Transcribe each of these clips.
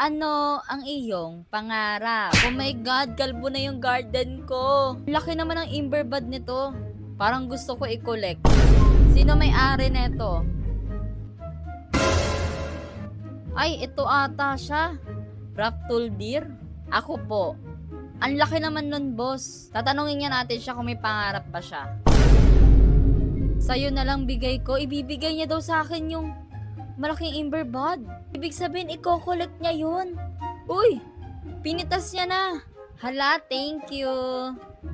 Ano ang iyong pangarap? Oh my God, kalbo na yung garden ko. Laki naman ng Imberbad nito. Parang gusto ko i-collect. Sino may-ari neto? Ay, ito ata siya. Raptuldir? Ako po. Ang laki naman nun, boss. Tatanungin niya natin siya kung may pangarap ba siya. Sa'yo na lang bigay ko. Ibibigay niya daw sa akin yung malaking Imberbad. Ibig sabihin, i-collect niya yun. Uy, pinitas niya na. Hala, thank you.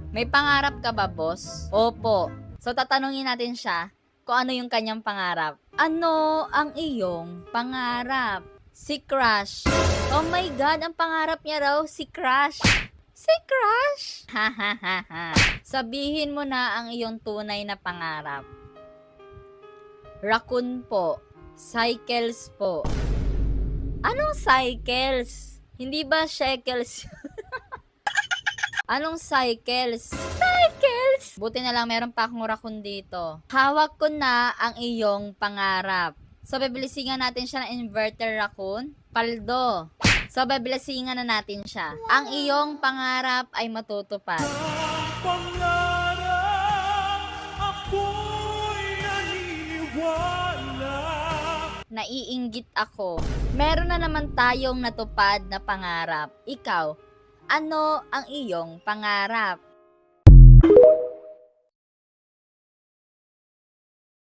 May pangarap ka ba, boss? Opo. So, tatanungin natin siya kung ano yung kanyang pangarap. Ano ang iyong pangarap? Si Crush. Oh my God, ang pangarap niya raw, si Crush. Si Crush? Ha ha ha ha. Sabihin mo na ang iyong tunay na pangarap. Raccoon po. Cycles po. Anong cycles? Hindi ba shekels? Anong cycles? Cycles! Buti na lang meron pa akong raccoon dito. Hawak ko na ang iyong pangarap. So, bibilisingan natin siya ng inverter raccoon. Paldo. So, bibilisingan na natin siya. Ang iyong pangarap ay matutupad. Pangarap ako'y naniniwala. Naiinggit ako. Meron na naman tayong natupad na pangarap. Ikaw, ano ang iyong pangarap?